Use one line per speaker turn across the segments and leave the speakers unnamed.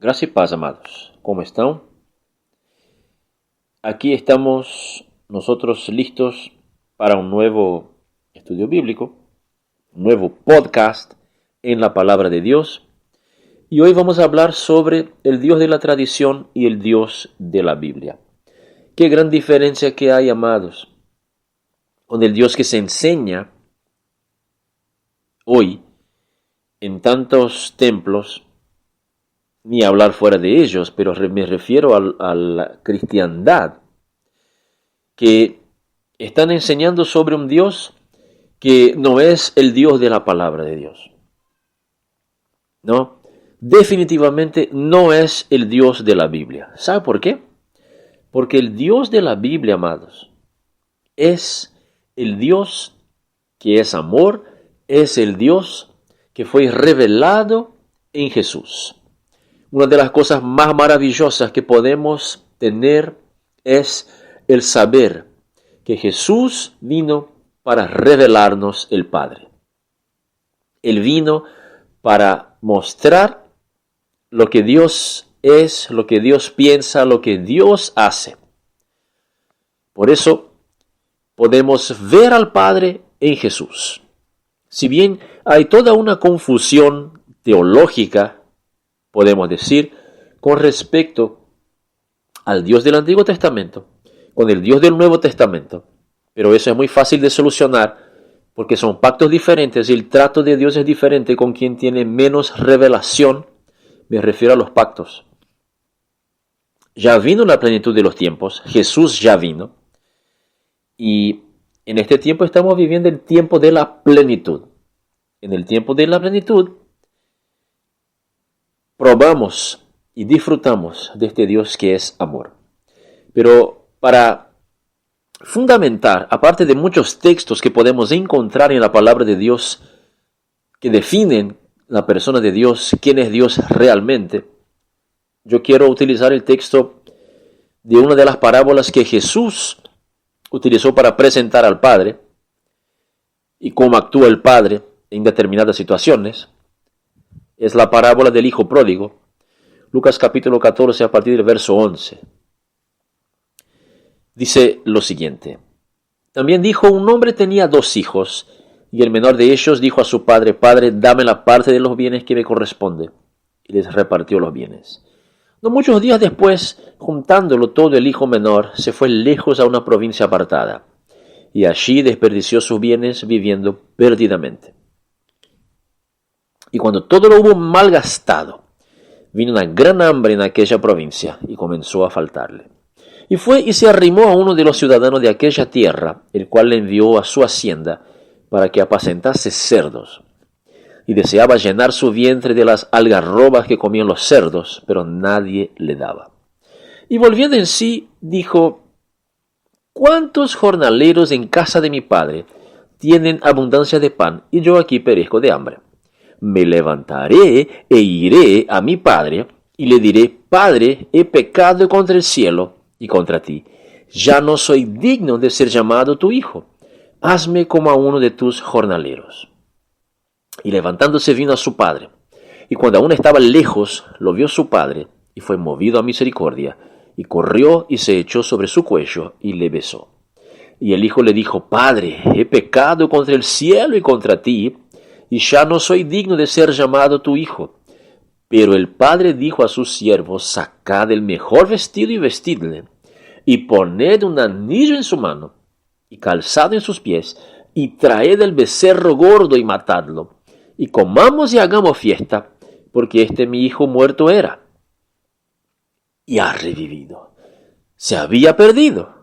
Gracias y paz, amados. ¿Cómo están? Aquí estamos nosotros listos para un nuevo estudio bíblico, un nuevo podcast en la palabra de Dios. Y hoy vamos a hablar sobre el Dios de la tradición y el Dios de la Biblia. Qué gran diferencia que hay, amados, con el Dios que se enseña hoy en tantos templos, ni hablar fuera de ellos, pero me refiero a la cristiandad, que están enseñando sobre un Dios que no es el Dios de la palabra de Dios. No, definitivamente no es el Dios de la Biblia. ¿Sabe por qué? Porque el Dios de la Biblia, amados, es el Dios que es amor, es el Dios que fue revelado en Jesús. Una de las cosas más maravillosas que podemos tener es el saber que Jesús vino para revelarnos el Padre. Él vino para mostrar lo que Dios es, lo que Dios piensa, lo que Dios hace. Por eso podemos ver al Padre en Jesús. Si bien hay toda una confusión teológica, podemos decir, con respecto al Dios del Antiguo Testamento, con el Dios del Nuevo Testamento. Pero eso es muy fácil de solucionar porque son pactos diferentes y el trato de Dios es diferente con quien tiene menos revelación. Me refiero a los pactos. Ya vino la plenitud de los tiempos, Jesús ya vino. Y en este tiempo estamos viviendo el tiempo de la plenitud. En el tiempo de la plenitud, probamos y disfrutamos de este Dios que es amor. Pero para fundamentar, aparte de muchos textos que podemos encontrar en la palabra de Dios que definen la persona de Dios, quién es Dios realmente, yo quiero utilizar el texto de una de las parábolas que Jesús utilizó para presentar al Padre y cómo actúa el Padre en determinadas situaciones. Es la parábola del Hijo Pródigo, Lucas capítulo 14 a partir del verso 11. Dice lo siguiente: También dijo, un hombre tenía 2 hijos, y el menor de ellos dijo a su padre, Padre, dame la parte de los bienes que me corresponde. Y les repartió los bienes. No muchos días después, juntándolo todo, el hijo menor se fue lejos a una provincia apartada, y allí desperdició sus bienes viviendo perdidamente. Y cuando todo lo hubo malgastado, vino una gran hambre en aquella provincia y comenzó a faltarle. Y fue y se arrimó a uno de los ciudadanos de aquella tierra, el cual le envió a su hacienda para que apacentase cerdos. Y deseaba llenar su vientre de las algarrobas que comían los cerdos, pero nadie le daba. Y volviendo en sí, dijo, ¿cuántos jornaleros en casa de mi padre tienen abundancia de pan, y yo aquí perezco de hambre? Me levantaré e iré a mi padre, y le diré, Padre, he pecado contra el cielo y contra ti. Ya no soy digno de ser llamado tu hijo. Hazme como a uno de tus jornaleros. Y levantándose vino a su padre. Y cuando aún estaba lejos, lo vio su padre, y fue movido a misericordia, y corrió y se echó sobre su cuello, y le besó. Y el hijo le dijo, Padre, he pecado contra el cielo y contra ti, y ya no soy digno de ser llamado tu hijo. Pero el padre dijo a sus siervos, sacad el mejor vestido y vestidle, y poned un anillo en su mano, y calzado en sus pies, y traed el becerro gordo y matadlo, y comamos y hagamos fiesta, porque mi hijo muerto era, y ha revivido. Se había perdido,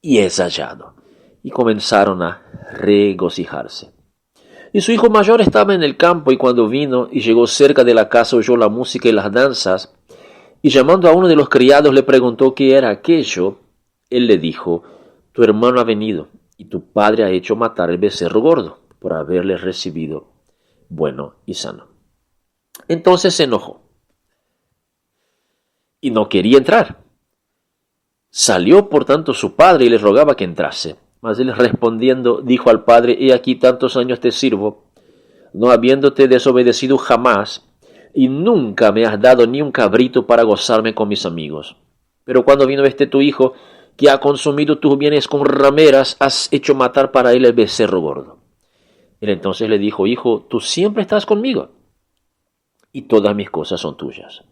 y es hallado. Y comenzaron a regocijarse. Y su hijo mayor estaba en el campo, y cuando vino y llegó cerca de la casa oyó la música y las danzas, y llamando a uno de los criados le preguntó qué era aquello. Él le dijo, tu hermano ha venido, y tu padre ha hecho matar el becerro gordo, por haberle recibido bueno y sano. Entonces se enojó, y no quería entrar. Salió por tanto su padre y le rogaba que entrase. Mas él respondiendo dijo al padre, he aquí tantos años te sirvo, no habiéndote desobedecido jamás, y nunca me has dado ni un cabrito para gozarme con mis amigos. Pero cuando vino tu hijo, que ha consumido tus bienes con rameras, has hecho matar para él el becerro gordo. Él entonces le dijo, hijo, tú siempre estás conmigo, y todas mis cosas son tuyas.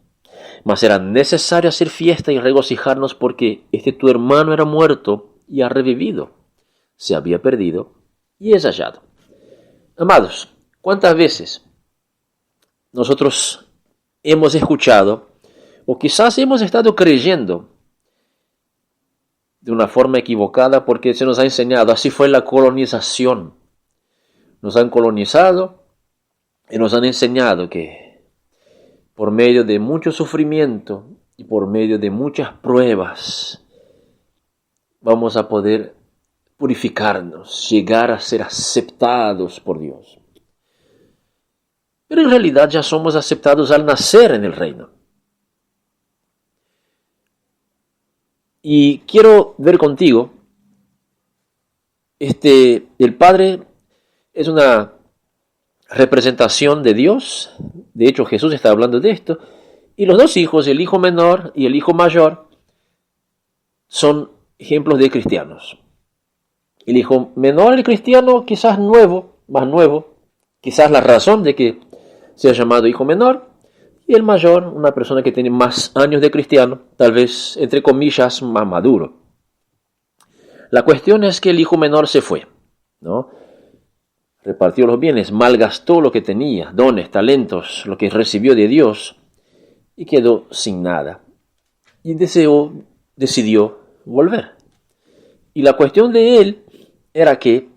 Mas era necesario hacer fiesta y regocijarnos porque tu hermano era muerto y ha revivido. Se había perdido y es hallado. Amados, ¿cuántas veces nosotros hemos escuchado o quizás hemos estado creyendo de una forma equivocada porque se nos ha enseñado? Así fue la colonización. Nos han colonizado y nos han enseñado que por medio de mucho sufrimiento y por medio de muchas pruebas vamos a poder purificarnos, llegar a ser aceptados por Dios. Pero en realidad ya somos aceptados al nacer en el reino. Y quiero ver contigo, el Padre es una representación de Dios. De hecho, Jesús está hablando de esto. Y los dos hijos, el hijo menor y el hijo mayor, son ejemplos de cristianos. El hijo menor, el cristiano, quizás más nuevo, quizás la razón de que sea llamado hijo menor. Y el mayor, una persona que tiene más años de cristiano, tal vez, entre comillas, más maduro. La cuestión es que el hijo menor se fue, ¿no? Repartió los bienes, malgastó lo que tenía, dones, talentos, lo que recibió de Dios, y quedó sin nada. Y decidió volver. Y la cuestión de él era que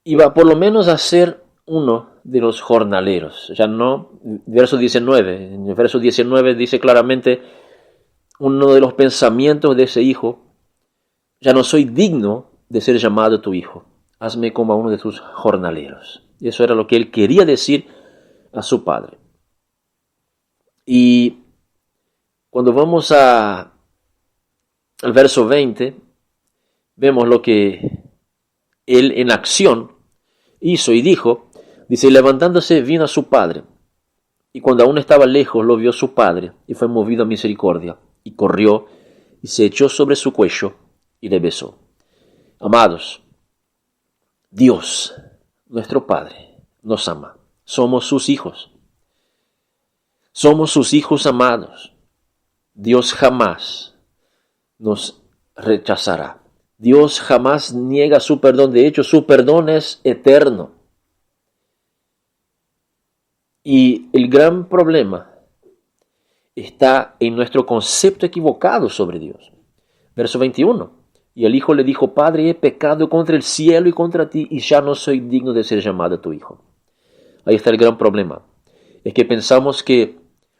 iba por lo menos a ser uno de los jornaleros. Ya no, verso 19. En el verso 19 dice claramente uno de los pensamientos de ese hijo: ya no soy digno de ser llamado tu hijo. Hazme como a uno de tus jornaleros. Y eso era lo que él quería decir a su padre. Y cuando vamos al verso 20, vemos lo que él en acción hizo y dijo. Dice, levantándose vino a su padre, y cuando aún estaba lejos lo vio su padre, y fue movido a misericordia, y corrió, y se echó sobre su cuello, y le besó. Amados, Dios, nuestro Padre, nos ama. Somos sus hijos. Somos sus hijos amados. Dios jamás nos rechazará. Dios jamás niega su perdón. De hecho, su perdón es eterno. Y el gran problema está en nuestro concepto equivocado sobre Dios. Verso 21. Y el hijo le dijo, Padre, he pecado contra el cielo y contra ti, y ya no soy digno de ser llamado tu hijo. Ahí está el gran problema. Es que pensamos que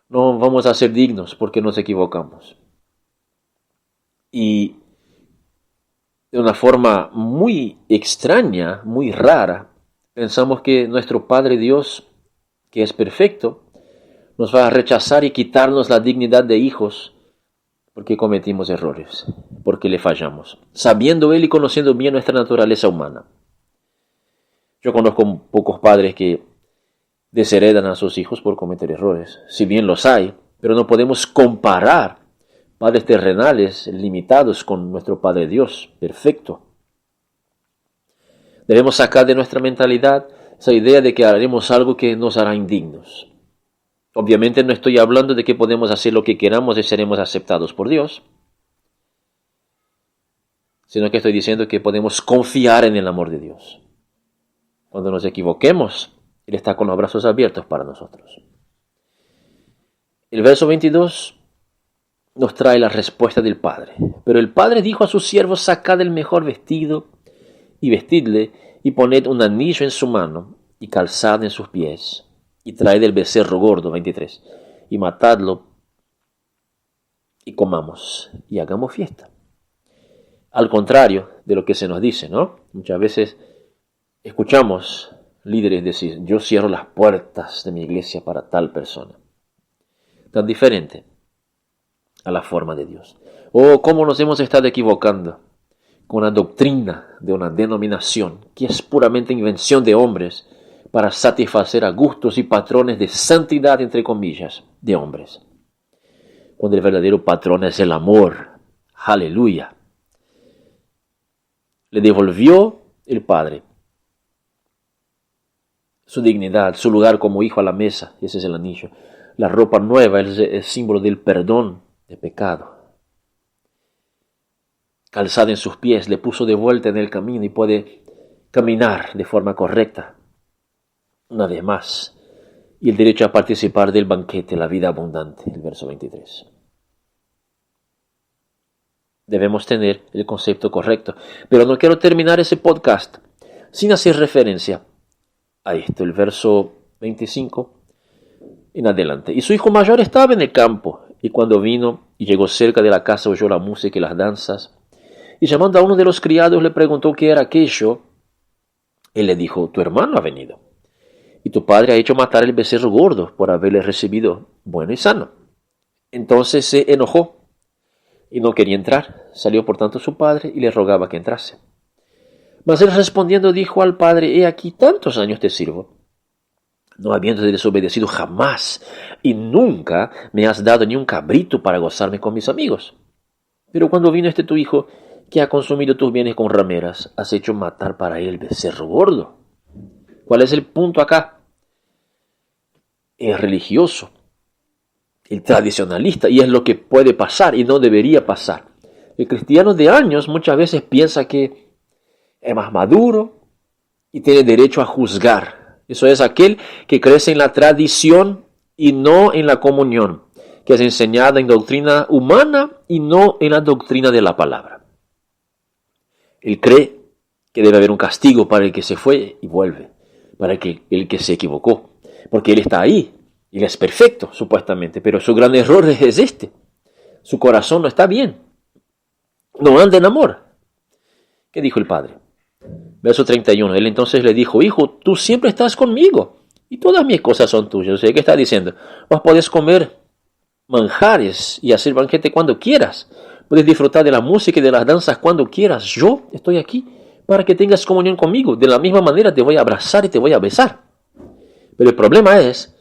no vamos a ser dignos porque nos equivocamos. Y de una forma muy extraña, muy rara, pensamos que nuestro Padre Dios, que es perfecto, nos va a rechazar y quitarnos la dignidad de hijos porque cometimos errores, porque le fallamos, sabiendo Él y conociendo bien nuestra naturaleza humana. Yo conozco pocos padres que desheredan a sus hijos por cometer errores, si bien los hay, pero no podemos comparar padres terrenales limitados con nuestro Padre Dios, perfecto. Debemos sacar de nuestra mentalidad esa idea de que haremos algo que nos hará indignos. Obviamente no estoy hablando de que podemos hacer lo que queramos y seremos aceptados por Dios, sino que estoy diciendo que podemos confiar en el amor de Dios. Cuando nos equivoquemos, Él está con los brazos abiertos para nosotros. El verso 22 nos trae la respuesta del Padre. Pero el Padre dijo a sus siervos, sacad el mejor vestido y vestidle, y poned un anillo en su mano y calzad en sus pies, y traed el becerro gordo, 23, y matadlo, y comamos, y hagamos fiesta. Al contrario de lo que se nos dice, ¿no? Muchas veces escuchamos líderes decir, yo cierro las puertas de mi iglesia para tal persona. Tan diferente a la forma de Dios. O cómo nos hemos estado equivocando con una doctrina de una denominación que es puramente invención de hombres para satisfacer a gustos y patrones de santidad, entre comillas, de hombres. Cuando el verdadero patrón es el amor. Aleluya. Le devolvió el Padre su dignidad, su lugar como hijo a la mesa. Ese es el anillo. La ropa nueva es el símbolo del perdón de pecado. Calzada en sus pies, le puso de vuelta en el camino y puede caminar de forma correcta. Una vez más. Y el derecho a participar del banquete, la vida abundante, el verso 23. Debemos tener el concepto correcto. Pero no quiero terminar ese podcast sin hacer referencia a esto, el verso 25 en adelante. Y su hijo mayor estaba en el campo, y cuando vino y llegó cerca de la casa oyó la música y las danzas, y llamando a uno de los criados le preguntó qué era aquello. Él le dijo: tu hermano ha venido, y tu padre ha hecho matar el becerro gordo por haberle recibido bueno y sano. Entonces se enojó y no quería entrar. Salió por tanto su padre y le rogaba que entrase. Mas él respondiendo dijo al padre: he aquí tantos años te sirvo, no habiendo desobedecido jamás, y nunca me has dado ni un cabrito para gozarme con mis amigos. Pero cuando vino tu hijo, que ha consumido tus bienes con rameras, has hecho matar para él el becerro gordo. ¿Cuál es el punto acá? El religioso, el tradicionalista, y es lo que puede pasar y no debería pasar. El cristiano de años muchas veces piensa que es más maduro y tiene derecho a juzgar. Eso es aquel que crece en la tradición y no en la comunión, que es enseñada en doctrina humana y no en la doctrina de la palabra. Él cree que debe haber un castigo para el que se fue y vuelve, para el que se equivocó, porque él está ahí, y él es perfecto, supuestamente, pero su gran error es este. Su corazón no está bien, no anda en amor. ¿Qué dijo el padre? Verso 31, él entonces le dijo: hijo, tú siempre estás conmigo, y todas mis cosas son tuyas. O sea, ¿qué está diciendo? Vos podés comer manjares y hacer banquete cuando quieras. Puedes disfrutar de la música y de las danzas cuando quieras. Yo estoy aquí para que tengas comunión conmigo. De la misma manera te voy a abrazar y te voy a besar. Pero el problema es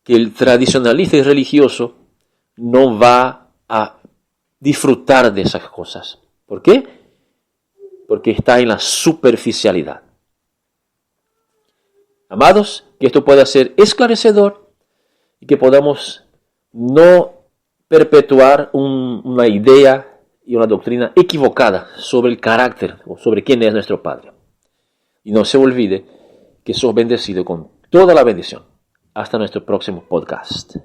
que el tradicionalista y religioso no va a disfrutar de esas cosas. ¿Por qué? Porque está en la superficialidad. Amados, que esto pueda ser esclarecedor y que podamos no perpetuar una idea y una doctrina equivocada sobre el carácter o sobre quién es nuestro Padre. Y no se olvide que sos bendecido con toda la bendición. Hasta nuestro próximo podcast.